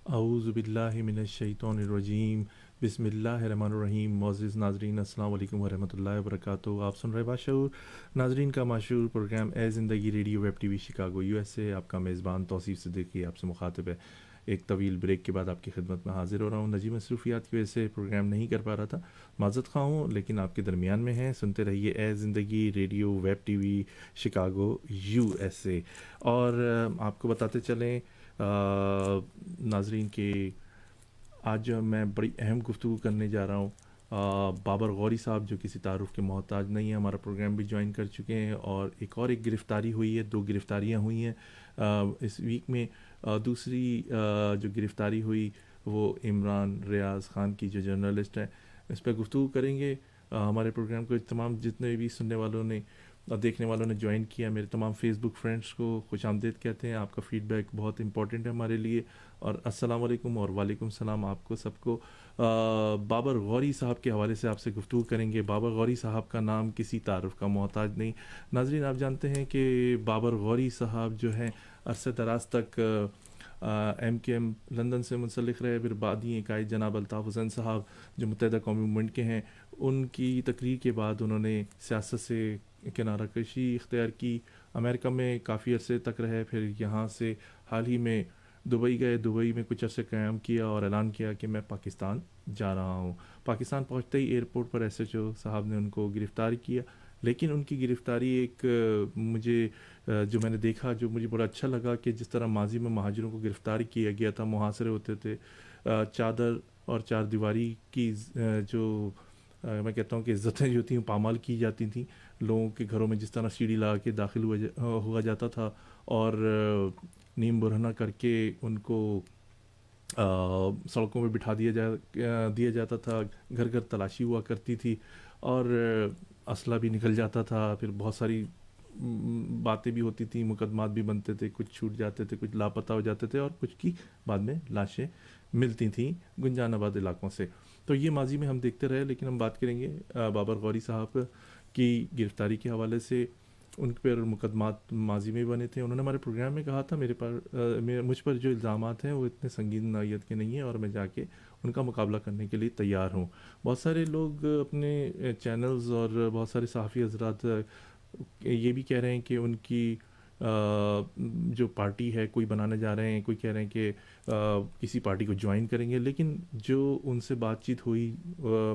اعوذ باللہ من الشیطان الرجیم بسم اللہ الرحمن الرحیم. معزز ناظرین السلام علیکم ورحمۃ اللہ وبرکاتہ. آپ سن رہے باشعور ناظرین کا مشہور پروگرام اے زندگی radio web TV Chicago U S A. آپ کا میزبان توصیف صدیقی آپ سے مخاطب ہے. ایک طویل بریک کے بعد آپ کی خدمت میں حاضر ہو رہا ہوں. نجی مصروفیات کی وجہ سے پروگرام نہیں کر پا رہا تھا, معذرت خواہ ہوں, لیکن آپ کے درمیان میں ہیں. سنتے رہیے اے زندگی radio web TV Chicago U S A. اور آپ کو بتاتے چلیں ناظرین کہ آج میں بڑی اہم گفتگو کرنے جا رہا ہوں. بابر غوری صاحب جو کسی تعارف کے محتاج نہیں ہیں, ہمارا پروگرام بھی جوائن کر چکے ہیں. اور ایک گرفتاری ہوئی ہے, 2 گرفتاریاں ہوئی ہیں اس ویک میں. دوسری جو گرفتاری ہوئی وہ عمران ریاض خان کی جو جرنلسٹ ہیں, اس پہ گفتگو کریں گے. ہمارے پروگرام کو تمام جتنے بھی سننے والوں نے اور دیکھنے والوں نے جوائن کیا, میرے تمام فیس بک فرینڈس کو خوش آمدید کہتے ہیں. آپ کا فیڈ بیک بہت امپورٹنٹ ہے ہمارے لیے. اور السلام علیکم اور وعلیکم السلام آپ کو سب کو. بابر غوری صاحب کے حوالے سے آپ سے گفتگو کریں گے. بابر غوری صاحب کا نام کسی تعارف کا محتاج نہیں. ناظرین, آپ جانتے ہیں کہ بابر غوری صاحب جو ہیں عرصہ دراز تک ایم کے ایم لندن سے منسلک رہے. پھر بعدی قائد جناب الطاف حسین صاحب جو متحدہ قومی موومنٹ کے ہیں, ان کی تقریر کے بعد انہوں نے سیاست سے کنارہ کشی اختیار کی. امریکہ میں کافی عرصے تک رہے, پھر یہاں سے حال ہی میں دبئی گئے. دبئی میں کچھ عرصے قیام کیا اور اعلان کیا کہ میں پاکستان جا رہا ہوں. پاکستان پہنچتے ہی ایئرپورٹ پر ایس ایچ او صاحب نے ان کو گرفتار کیا. لیکن ان کی گرفتاری ایک مجھے جو میں نے دیکھا, جو مجھے بڑا اچھا لگا کہ جس طرح ماضی میں مہاجروں کو گرفتار کیا گیا تھا, محاصرے ہوتے تھے, چادر اور چار دیواری کی جو میں کہتا ہوں کہ عزتیں جو تھیں پامال کی جاتی تھیں. لوگوں کے گھروں میں جس طرح سیڑھی لگا کے داخل ہوا جاتا تھا اور نیم برہنہ کر کے ان کو سڑکوں پہ بٹھا دیا جاتا تھا. گھر گھر تلاشی ہوا کرتی تھی اور اسلحہ بھی نکل جاتا تھا. پھر بہت ساری باتیں بھی ہوتی تھیں, مقدمات بھی بنتے تھے, کچھ چھوٹ جاتے تھے, کچھ لاپتہ ہو جاتے تھے اور کچھ کی بعد میں لاشیں ملتی تھیں گنجان آباد علاقوں سے. تو یہ ماضی میں ہم دیکھتے رہے. لیکن ہم بات کریں گے بابر غوری صاحب کی گرفتاری کے حوالے سے. ان پر مقدمات ماضی میں بنے تھے. انہوں نے ہمارے پروگرام میں کہا تھا مجھ پر جو الزامات ہیں وہ اتنے سنگین نوعیت کے نہیں ہیں اور میں جا کے ان کا مقابلہ کرنے کے لیے تیار ہوں. بہت سارے لوگ اپنے چینلز اور بہت سارے صحافی حضرات یہ بھی کہہ رہے ہیں کہ ان کی جو پارٹی ہے کوئی بنانے جا رہے ہیں, کوئی کہہ رہے ہیں کہ کسی پارٹی کو جوائن کریں گے. لیکن جو ان سے بات چیت ہوئی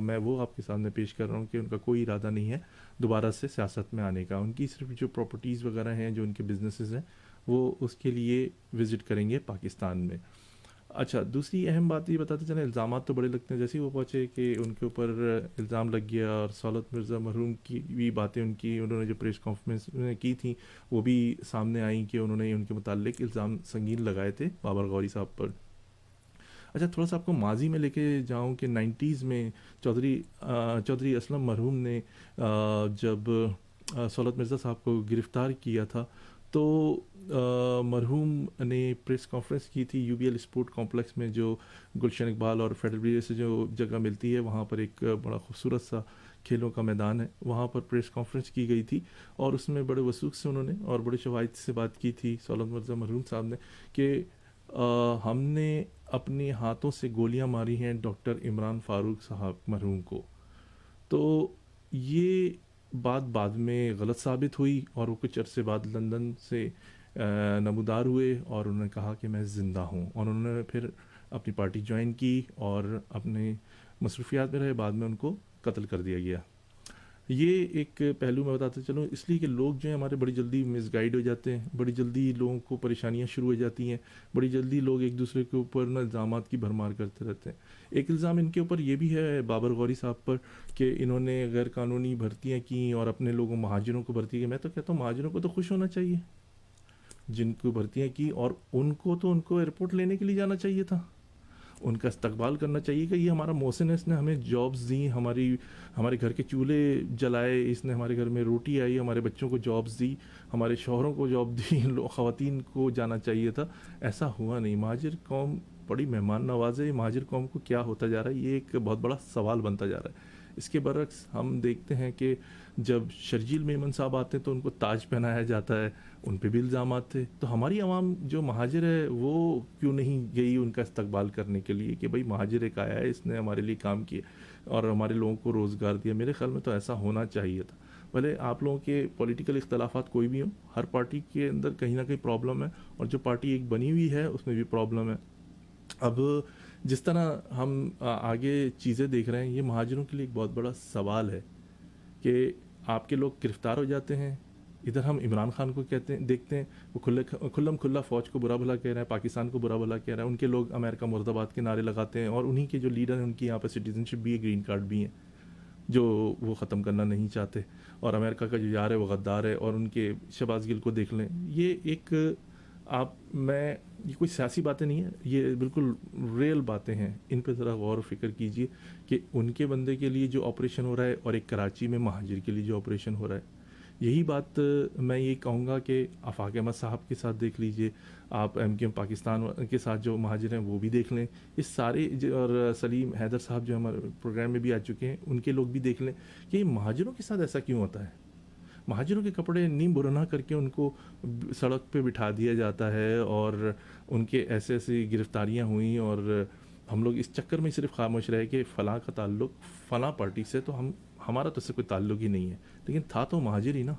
میں وہ آپ کے سامنے پیش کر رہا ہوں کہ ان کا کوئی ارادہ نہیں ہے دوبارہ سے سیاست میں آنے کا. ان کی صرف جو پراپرٹیز وغیرہ ہیں, جو ان کے بزنسز ہیں, وہ اس کے لیے وزٹ کریں گے پاکستان میں. اچھا, دوسری اہم بات یہ بتاتے چلیں, الزامات تو بڑے لگتے ہیں. جیسے وہ پہنچے کہ ان کے اوپر الزام لگ گیا اور سہولت مرزا مرحوم کی بھی باتیں انہوں نے جو پریس کانفرنس میں کی تھیں وہ بھی سامنے آئیں کہ انہوں نے ان کے متعلق الزام سنگین لگائے تھے بابر غوری صاحب پر. اچھا, تھوڑا سا آپ کو ماضی میں لے کے جاؤں کہ 90s میں چودھری اسلم مرحوم نے جب سہولت مرزا صاحب کو گرفتار کیا تھا تو مرحوم نے پریس کانفرنس کی تھی U B L sport complex میں, جو گلشن اقبال اور فیڈرل بریج سے جو جگہ ملتی ہے وہاں پر ایک بڑا خوبصورت سا کھیلوں کا میدان ہے. وہاں پر پریس کانفرنس کی گئی تھی اور اس میں بڑے وثوق سے انہوں نے اور بڑے شواہد سے بات کی تھی سہولت مرزا مرحوم صاحب نے کہ ہم نے اپنے ہاتھوں سے گولیاں ماری ہیں ڈاکٹر عمران فاروق صاحب مرحوم کو. تو یہ بات بعد میں غلط ثابت ہوئی اور وہ کچھ عرصے بعد لندن سے نمودار ہوئے اور انہوں نے کہا کہ میں زندہ ہوں, اور انہوں نے پھر اپنی پارٹی جوائن کی اور اپنے مصروفیات میں رہے. بعد میں ان کو قتل کر دیا گیا. یہ ایک پہلو میں بتاتے چلوں, اس لیے کہ لوگ جو ہیں ہمارے بڑی جلدی مس گائیڈ ہو جاتے ہیں, بڑی جلدی لوگوں کو پریشانیاں شروع ہو جاتی ہیں, بڑی جلدی لوگ ایک دوسرے کے اوپر الزامات کی بھرمار کرتے رہتے ہیں. ایک الزام ان کے اوپر یہ بھی ہے بابر غوری صاحب پر کہ انہوں نے غیر قانونی بھرتیاں کیں اور اپنے لوگوں مہاجروں کو بھرتی کی. میں تو کہتا ہوں مہاجروں کو تو خوش ہونا چاہیے جن کو بھرتیاں کی, اور ان کو ایئرپورٹ لینے کے لیے جانا چاہیے تھا, ان کا استقبال کرنا چاہیے کہ یہ ہمارا محسن ہے, اس نے ہمیں جابز دیں, ہمارے گھر کے چولہے جلائے, اس نے ہمارے گھر میں روٹی آئی, ہمارے بچوں کو جابز دی, ہمارے شوہروں کو جاب دی. خواتین کو جانا چاہیے تھا. ایسا ہوا نہیں. مہاجر قوم بڑی مہمان نواز ہے. مہاجر قوم کو کیا ہوتا جا رہا ہے, یہ ایک بہت بڑا سوال بنتا جا رہا ہے. اس کے برعکس ہم دیکھتے ہیں کہ جب شرجیل میمن صاحب آتے ہیں تو ان کو تاج پہنایا جاتا ہے، ان پہ بھی الزامات تھے. تو ہماری عوام جو مہاجر ہے وہ کیوں نہیں گئی ان کا استقبال کرنے کے لیے کہ بھائی مہاجر ایک آیا ہے، اس نے ہمارے لیے کام کیا اور ہمارے لوگوں کو روزگار دیا. میرے خیال میں تو ایسا ہونا چاہیے تھا. بھلے آپ لوگوں کے پولیٹیکل اختلافات کوئی بھی ہوں، ہر پارٹی کے اندر کہیں نہ کہیں پرابلم ہے، اور جو پارٹی ایک بنی ہوئی ہے اس میں بھی پرابلم ہے. اب جس طرح ہم آگے چیزیں دیکھ رہے ہیں، یہ مہاجروں کے لیے ایک بہت بڑا سوال ہے کہ آپ کے لوگ گرفتار ہو جاتے ہیں. ادھر ہم عمران خان کو کہتے ہیں، دیکھتے ہیں وہ کھلم کھلا فوج کو برا بھلا کہہ رہے ہیں، پاکستان کو برا بھلا کہہ رہے ہیں. ان کے لوگ امریکہ مرد آباد کے نعرے لگاتے ہیں، اور انہی کے جو لیڈر ہیں ان کی یہاں پہ سٹیزن شپ بھی ہے، گرین کارڈ بھی ہیں، جو وہ ختم کرنا نہیں چاہتے. اور امریکہ کا جو یار ہے وہ غدار ہے. اور ان کے شہباز گل کو دیکھ لیں. یہ ایک یہ کوئی سیاسی باتیں نہیں ہیں، یہ بالکل ریئل باتیں ہیں. ان پہ ذرا غور و فکر کیجئے کہ ان کے بندے کے لیے جو آپریشن ہو رہا ہے اور ایک کراچی میں مہاجر کے لیے جو آپریشن ہو رہا ہے. یہی بات میں یہ کہوں گا کہ آفاق احمد صاحب کے ساتھ دیکھ لیجئے، آپ ایم کیو ایم پاکستان کے ساتھ جو مہاجر ہیں وہ بھی دیکھ لیں. اس سارے اور سلیم حیدر صاحب جو ہمارے پروگرام میں بھی آ چکے ہیں، ان کے لوگ بھی دیکھ لیں کہ مہاجروں کے ساتھ ایسا کیوں ہوتا ہے. مہاجروں کے کپڑے نیم برنا کر کے ان کو سڑک پہ بٹھا دیا جاتا ہے، اور ان کے ایسے ایسی گرفتاریاں ہوئیں، اور ہم لوگ اس چکر میں صرف خاموش رہے کہ فلاں کا تعلق فلاں پارٹی سے، تو ہمارا تو اس سے کوئی تعلق ہی نہیں ہے. لیکن تھا تو مہاجر ہی نا.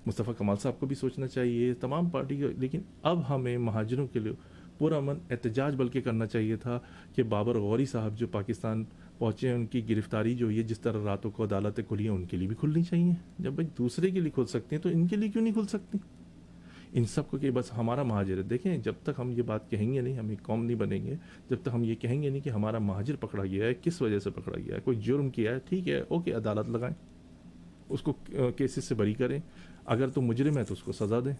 مصطفیٰ کمال صاحب کو بھی سوچنا چاہیے، تمام پارٹی کو. لیکن اب ہمیں مہاجروں کے لیے پرامن احتجاج بلکہ کرنا چاہیے تھا کہ بابر غوری صاحب جو پاکستان پہنچے ہیں، ان کی گرفتاری جو ہے، جس طرح راتوں کو عدالتیں کھلی ہیں ان کے لیے بھی کھلنی چاہیے. جب بھائی دوسرے کے لیے کھل سکتے ہیں تو ان کے لیے کیوں نہیں کھل سکتی؟ ان سب کو کہ بس ہمارا مہاجر ہے. دیکھیں، جب تک ہم یہ بات کہیں گے نہیں، ہم ایک قوم نہیں بنیں گے. جب تک ہم یہ کہیں گے نہیں کہ ہمارا مہاجر پکڑا گیا ہے، کس وجہ سے پکڑا گیا ہے، کوئی جرم کیا ہے، ٹھیک ہے، اوکے، عدالت لگائیں، اس کو کیسز سے بری کریں. اگر تو مجرم ہے تو اس کو سزا دیں.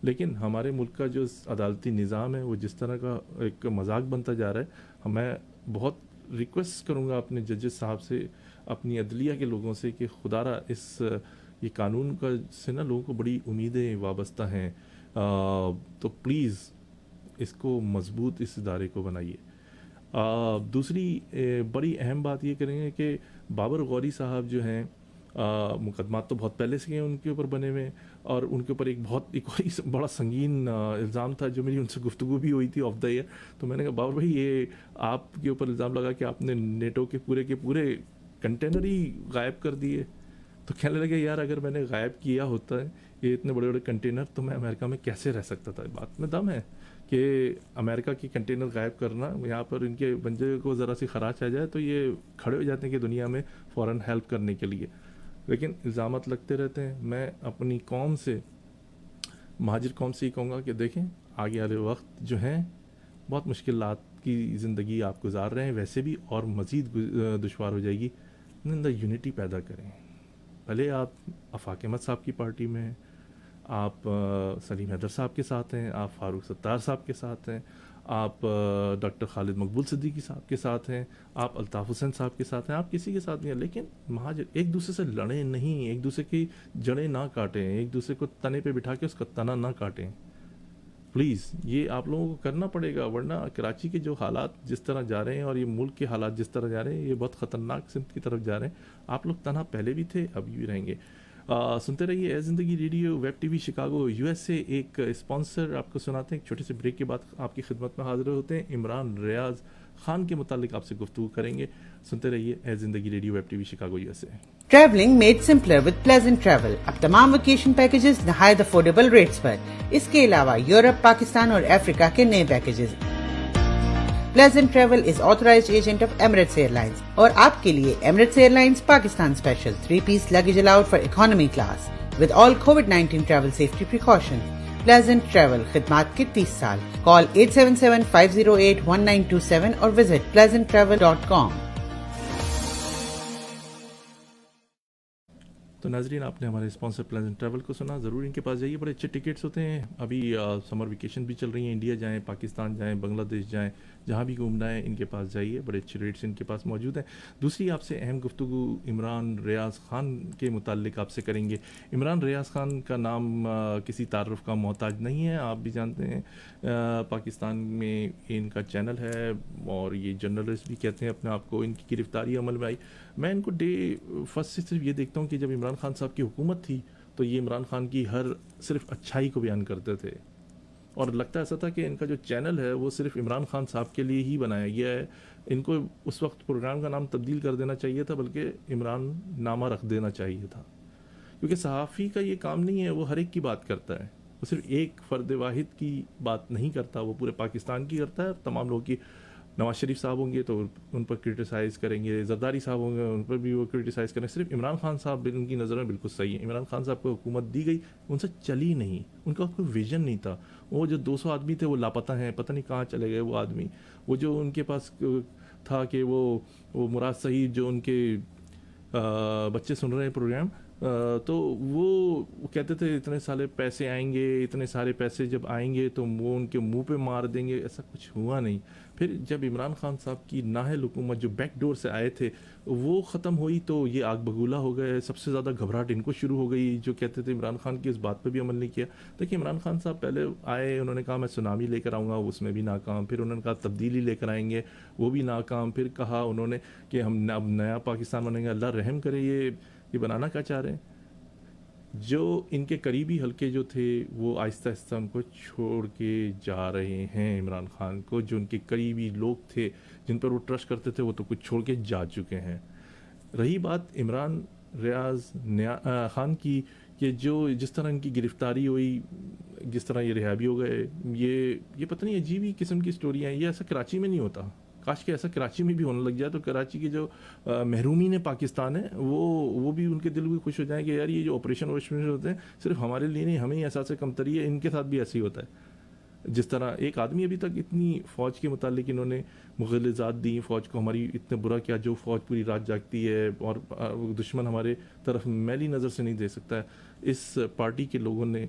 لیکن ہمارے ملک کا جو عدالتی نظام ہے وہ جس طرح کا ایک مذاق بنتا جا رہا ہے، میں بہت ریکویسٹ کروں گا اپنے ججز صاحب سے، اپنی عدلیہ کے لوگوں سے کہ خدا را یہ قانون کا سے نا لوگوں کو بڑی امیدیں وابستہ ہیں، تو پلیز اس کو مضبوط، اس ادارے کو بنائیے. دوسری بڑی اہم بات یہ کریں گے کہ بابر غوری صاحب جو ہیں، مقدمات تو بہت پہلے سے ہیں ان کے اوپر بنے ہوئے، اور ان کے اوپر ایک بڑا سنگین الزام تھا جو میری ان سے گفتگو بھی ہوئی تھی آف دا ایئر. تو میں نے کہا بابر بھائی، یہ آپ کے اوپر الزام لگا کہ آپ نے نیٹو کے پورے کنٹینر ہی غائب کر دیے. تو کہنے لگے یار، اگر میں نے غائب کیا ہوتا ہے یہ اتنے بڑے کنٹینر تو میں امریکہ میں کیسے رہ سکتا تھا. بات میں دم ہے کہ امریکہ کی کنٹینر غائب کرنا، یہاں پر ان کے بندے کو ذرا سی خراش آ جائے تو یہ کھڑے ہو جاتے ہیں کہ دنیا میں فوراً ہیلپ کرنے کے لیے. لیکن الزامات لگتے رہتے ہیں. میں اپنی قوم سے، مہاجر قوم سے ہی کہوں گا کہ دیکھیں، آگے والے وقت جو ہیں بہت مشکلات کی زندگی آپ گزار رہے ہیں ویسے بھی، اور مزید دشوار ہو جائے گی. یونٹی پیدا کریں. بھلے آپ آفاق احمد صاحب کی پارٹی میں ہیں، آپ سلیم حیدر صاحب کے ساتھ ہیں، آپ فاروق ستار صاحب کے ساتھ ہیں، آپ ڈاکٹر خالد مقبول صدیقی صاحب کے ساتھ ہیں، آپ الطاف حسین صاحب کے ساتھ ہیں، آپ کسی کے ساتھ نہیں ہیں. لیکن مہاجر ایک دوسرے سے لڑیں نہیں، ایک دوسرے کی جڑیں نہ کاٹیں، ایک دوسرے کو تنے پہ بٹھا کے اس کا تنا نہ کاٹیں. پلیز یہ آپ لوگوں کو کرنا پڑے گا، ورنہ کراچی کے جو حالات جس طرح جا رہے ہیں اور یہ ملک کے حالات جس طرح جا رہے ہیں، یہ بہت خطرناک سمت کی طرف جا رہے ہیں. آپ لوگ تنہا پہلے بھی تھے، ابھی بھی رہیں گے. سنتے رہیے اے زندگی radio, web TV Chicago USA. ایک اسپانسر آپ کو سناتے ہیں، ایک چھوٹے سے بریک کے بعد آپ کی خدمت میں حاضر ہوتے ہیں. عمران ریاض خان کے متعلق آپ سے گفتگو کریں گے. سنتے رہیے اے زندگی radio, web TV Chicago USA. Travelling made simpler with pleasant travel. اب تمام ویکیشن پیکیجز نہایت افورڈیبل ریٹس پر. اس کے علاوہ یورپ، پاکستان اور افریقہ کے نئے packages. Pleasant travel is authorized agent of Emirates airlines, اور آپ کے لیے Emirates airlines Pakistan special 3-piece luggage allowed for economy class with all COVID-19 travel safety precautions. Pleasant Travel خدمات کے 30 سال. Call 877-508-1927 اور visit pleasanttravel.com. تو ناظرین آپ نے ہمارے اسپانسر پلیزنٹ ٹریول کو سنا، ضرور ان کے پاس جائیے، بڑے اچھے ٹکٹس ہوتے ہیں. ابھی سمر ویکیشن بھی چل رہی ہیں، انڈیا جائیں، پاکستان جائیں، بنگلہ دیش جائیں، جہاں بھی گھومنا ہے ان کے پاس جائیے، بڑے اچھے ریٹس ان کے پاس موجود ہیں. دوسری آپ سے اہم گفتگو عمران ریاض خان کے متعلق آپ سے کریں گے. عمران ریاض خان کا نام کسی تعارف کا محتاج نہیں ہے، آپ بھی جانتے ہیں. پاکستان میں ان کا چینل ہے اور یہ جرنلسٹ بھی کہتے ہیں اپنے آپ کو. ان کی گرفتاری عمل میں آئی، میں ان کو ڈے فرسٹ سے صرف یہ دیکھتا ہوں کہ جب عمران خان صاحب کی حکومت تھی تو یہ عمران خان کی ہر صرف اچھائی کو بیان کرتے تھے، اور لگتا ایسا تھا کہ ان کا جو چینل ہے وہ صرف عمران خان صاحب کے لیے ہی بنایا گیا ہے. ان کو اس وقت پروگرام کا نام تبدیل کر دینا چاہیے تھا، بلکہ عمران نامہ رکھ دینا چاہیے تھا، کیونکہ صحافی کا یہ کام نہیں ہے وہ ہر ایک کی بات کرتا ہے. وہ صرف ایک فرد واحد کی بات نہیں کرتا، وہ پورے پاکستان کی کرتا ہے، تمام لوگوں کی. نواز شریف صاحب ہوں گے تو ان پر کرٹیسائز کریں گے، زرداری صاحب ہوں گے ان پر بھی وہ کرٹیسائز کریں گے. صرف عمران خان صاحب ان کی نظر میں بالکل صحیح ہے. عمران خان صاحب کو حکومت دی گئی، ان سے چلی نہیں، ان کا کوئی ویژن نہیں تھا. وہ جو 200 آدمی تھے وہ لاپتہ ہیں، پتہ نہیں کہاں چلے گئے وہ آدمی. وہ جو ان کے پاس تھا کہ وہ مراد سعید جو ان کے بچے سن رہے ہیں پروگرام، تو وہ کہتے تھے اتنے سارے پیسے آئیں گے، اتنے سارے پیسے جب آئیں گے تو وہ ان کے منہ پہ مار دیں گے. ایسا کچھ ہوا نہیں. پھر جب عمران خان صاحب کی نااہل حکومت جو بیک ڈور سے آئے تھے وہ ختم ہوئی تو یہ آگ بگولا ہو گئے. سب سے زیادہ گھبراہٹ ان کو شروع ہو گئی جو کہتے تھے عمران خان کی اس بات پہ بھی عمل نہیں کیا. دیکھیے عمران خان صاحب پہلے آئے، انہوں نے کہا میں سونامی لے کر آؤں گا، اس میں بھی ناکام. پھر انہوں نے کہا تبدیلی لے کر آئیں گے، وہ بھی ناکام. پھر کہا انہوں نے کہ ہم اب نیا پاکستان بنیں گے. اللہ رحم کرے، یہ بنانا کیا چاہ رہے ہیں؟ جو ان کے قریبی حلقے جو تھے وہ آہستہ آہستہ ان کو چھوڑ کے جا رہے ہیں. عمران خان کو جو ان کے قریبی لوگ تھے جن پر وہ ٹرسٹ کرتے تھے وہ تو کچھ چھوڑ کے جا چکے ہیں. رہی بات عمران ریاض خان کی کہ جس طرح ان کی گرفتاری ہوئی، جس طرح یہ رہا بھی ہو گئے، یہ پتہ نہیں عجیب ہی قسم کی سٹوریاں ہیں. یہ ایسا کراچی میں نہیں ہوتا. کاش کہ ایسا کراچی میں بھی ہونے لگ جائے تو کراچی کے جو محرومین پاکستان ہیں وہ بھی ان کے دل بھی خوش ہو جائیں کہ یار یہ جو آپریشن ہوتے ہیں صرف ہمارے لیے نہیں، ہمیں ہی احساس کمتری ہے، ان کے ساتھ بھی ایسے ہی ہوتا ہے. جس طرح ایک آدمی ابھی تک اتنی فوج کے متعلق انہوں نے مغلظات دی فوج کو، ہماری اتنا برا کیا جو فوج پوری رات جاگتی ہے اور دشمن ہمارے طرف میلی نظر سے نہیں دے سکتا ہے. اس پارٹی کے لوگوں نے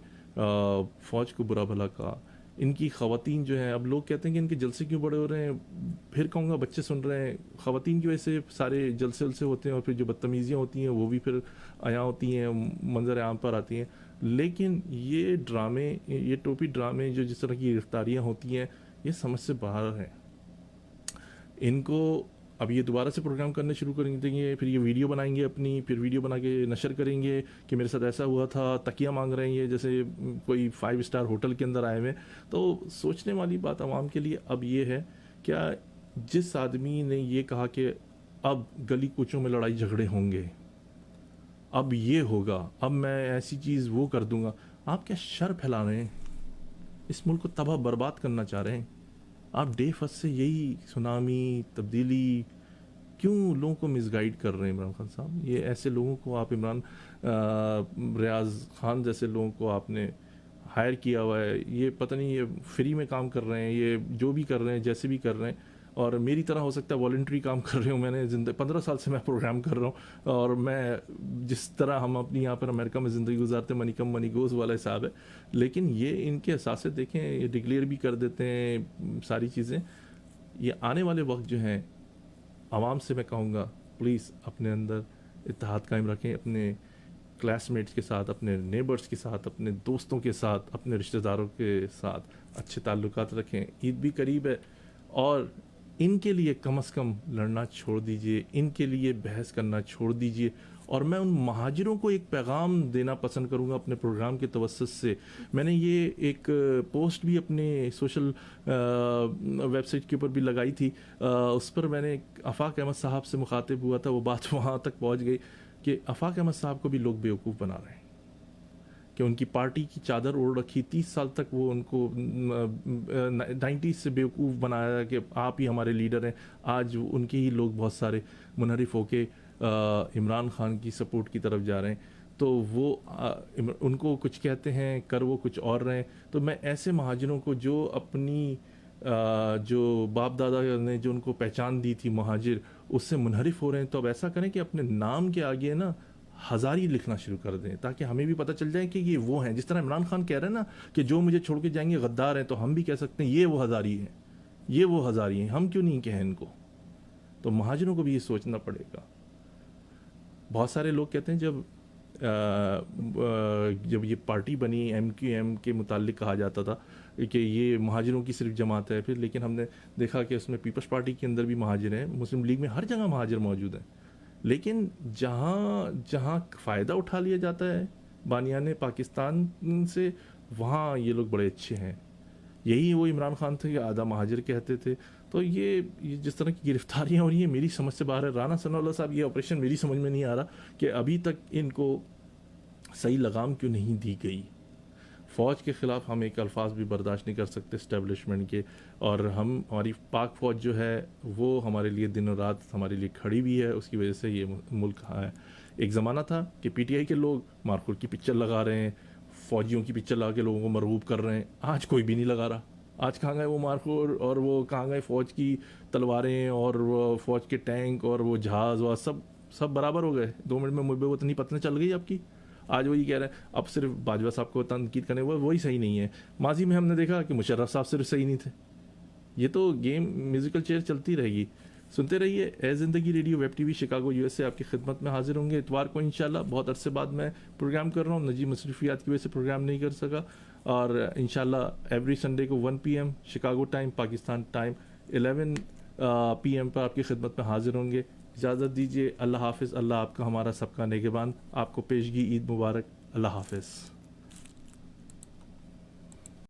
فوج کو برا بھلا کہا. ان کی خواتین جو ہیں، اب لوگ کہتے ہیں کہ ان کے جلسے کیوں بڑے ہو رہے ہیں، پھر کہوں گا بچے سن رہے ہیں. خواتین کی وجہ سے سارے جلسے ہوتے ہیں اور پھر جو بدتمیزیاں ہوتی ہیں وہ بھی پھر عیاں ہوتی ہیں، منظر عام پر آتی ہیں. لیکن یہ ڈرامے، یہ ٹوپی ڈرامے جو جس طرح کی گرفتاریاں ہوتی ہیں یہ سمجھ سے باہر ہیں. ان کو اب یہ دوبارہ سے پروگرام کرنے شروع کر دیں گے، پھر یہ ویڈیو بنائیں گے اپنی، پھر ویڈیو بنا کے نشر کریں گے کہ میرے ساتھ ایسا ہوا تھا، تکیہ مانگ رہے ہیں یہ جیسے کوئی 5 اسٹار ہوٹل کے اندر آئے ہوئے. تو سوچنے والی بات عوام کے لیے اب یہ ہے، کیا جس آدمی نے یہ کہا کہ اب گلی کوچوں میں لڑائی جھگڑے ہوں گے، اب یہ ہوگا، اب میں ایسی چیز وہ کر دوں گا، آپ کیا شر پھیلا رہے ہیں؟ اس ملک کو تباہ برباد کرنا چاہ رہے ہیں آپ. ڈے فرسٹ سے یہی سونامی، تبدیلی، کیوں لوگوں کو مس گائیڈ کر رہے ہیں عمران خان صاحب؟ یہ ایسے لوگوں کو آپ عمران ریاض خان جیسے لوگوں کو آپ نے ہائر کیا ہوا ہے. یہ پتہ نہیں یہ فری میں کام کر رہے ہیں، یہ جو بھی کر رہے ہیں جیسے بھی کر رہے ہیں، اور میری طرح ہو سکتا ہے والنٹری کام کر رہے ہوں. میں نے 15 سال سے میں پروگرام کر رہا ہوں، اور میں جس طرح ہم اپنی یہاں پر امریکہ میں زندگی گزارتے منی کم منی گوز والا حساب ہے. لیکن یہ ان کے احساسے دیکھیں، یہ ڈکلیئر بھی کر دیتے ہیں ساری چیزیں. یہ آنے والے وقت جو ہیں عوام سے میں کہوں گا پلیز اپنے اندر اتحاد قائم رکھیں، اپنے کلاس میٹس کے ساتھ، اپنے نیبرز کے ساتھ، اپنے دوستوں کے ساتھ، اپنے رشتہ داروں کے ساتھ اچھے تعلقات رکھیں. عید بھی قریب ہے اور ان کے لیے کم از کم لڑنا چھوڑ دیجئے، ان کے لیے بحث کرنا چھوڑ دیجئے. اور میں ان مہاجروں کو ایک پیغام دینا پسند کروں گا اپنے پروگرام کے توسط سے. میں نے یہ ایک پوسٹ بھی اپنے سوشل ویب سائٹ کے اوپر بھی لگائی تھی. اس پر میں نے آفاق احمد صاحب سے مخاطب ہوا تھا، وہ بات وہاں تک پہنچ گئی کہ آفاق احمد صاحب کو بھی لوگ بیوقوف بنا رہے ہیں کہ ان کی پارٹی کی چادر اوڑھ رکھی. 30 سال تک وہ ان کو 90 سے بیوقوف بنایا کہ آپ ہی ہمارے لیڈر ہیں. آج ان کے ہی لوگ بہت سارے منحرف ہو کے عمران خان کی سپورٹ کی طرف جا رہے ہیں. تو وہ ان کو کچھ کہتے ہیں، کر وہ کچھ اور رہے ہیں. تو میں ایسے مہاجروں کو جو اپنی جو باپ دادا نے جو ان کو پہچان دی تھی مہاجر، اس سے منحرف ہو رہے ہیں، تو اب ایسا کریں کہ اپنے نام کے آگے نا ہزاری لکھنا شروع کر دیں تاکہ ہمیں بھی پتہ چل جائے کہ یہ وہ ہیں. جس طرح عمران خان کہہ رہے ہیں نا کہ جو مجھے چھوڑ کے جائیں گے غدار ہیں, تو ہم بھی کہہ سکتے ہیں یہ وہ ہزاری ہیں, یہ وہ ہزاری ہیں, ہم کیوں نہیں کہیں ان کو. تو مہاجروں کو بھی یہ سوچنا پڑے گا. بہت سارے لوگ کہتے ہیں جب یہ پارٹی بنی ایم کیو ایم کے متعلق کہا جاتا تھا کہ یہ مہاجروں کی صرف جماعت ہے, پھر لیکن ہم نے دیکھا کہ اس میں پیپلز پارٹی کے اندر بھی مہاجر ہیں, مسلم لیگ میں ہر جگہ مہاجر موجود ہیں. لیکن جہاں فائدہ اٹھا لیا جاتا ہے بانیان پاکستان سے, وہاں یہ لوگ بڑے اچھے ہیں. یہی وہ عمران خان تھے کہ آدھا مہاجر کہتے تھے. تو یہ جس طرح کی گرفتاریاں ہو رہی ہیں میری سمجھ سے باہر ہے. رانا ثناء اللہ صاحب, یہ آپریشن میری سمجھ میں نہیں آ رہا کہ ابھی تک ان کو صحیح لگام کیوں نہیں دی گئی. فوج کے خلاف ہم ایک الفاظ بھی برداشت نہیں کر سکتے اسٹیبلشمنٹ کے, اور ہماری پاک فوج جو ہے وہ ہمارے لیے دن و رات ہمارے لیے کھڑی بھی ہے. اس کی وجہ سے یہ ملک ہے. ایک زمانہ تھا کہ پی ٹی آئی کے لوگ مارکوٹ کی پکچر لگا رہے ہیں, فوجیوں کی پکچر لگا کے لوگوں کو مرغوب کر رہے ہیں. آج کوئی بھی نہیں لگا رہا. آج کہاں گئے وہ مارکوٹ, اور وہ کہاں گئے فوج کی تلواریں اور وہ فوج کے ٹینک اور وہ جہاز و سب برابر ہو گئے. 2 منٹ میں مجھے وہ اتنی پتہ چل گئی آپ کی. آج وہی کہہ رہے ہیں اب صرف باجوہ صاحب کو تنقید کرنے وہی صحیح نہیں ہے. ماضی میں ہم نے دیکھا کہ مشرف صاحب صرف صحیح نہیں تھے. یہ تو گیم میوزیکل چیئر چلتی رہے گی. سنتے رہیے اے زندگی radio, web TV, Chicago U S سے آپ کی خدمت میں حاضر ہوں گے اتوار کو انشاءاللہ. بہت عرصے بعد میں پروگرام کر رہا ہوں, نجی مصروفیات کی وجہ سے پروگرام نہیں کر سکا. اور انشاءاللہ ایوری سنڈے کو 1 PM Chicago time, Pakistan time 11 PM پر آپ کی خدمت میں حاضر ہوں گے. اجازت دیجیے, اللہ حافظ. اللہ آپ کا ہمارا سب کا نگہبان. آپ کو پیشگی عید مبارک. اللہ حافظ.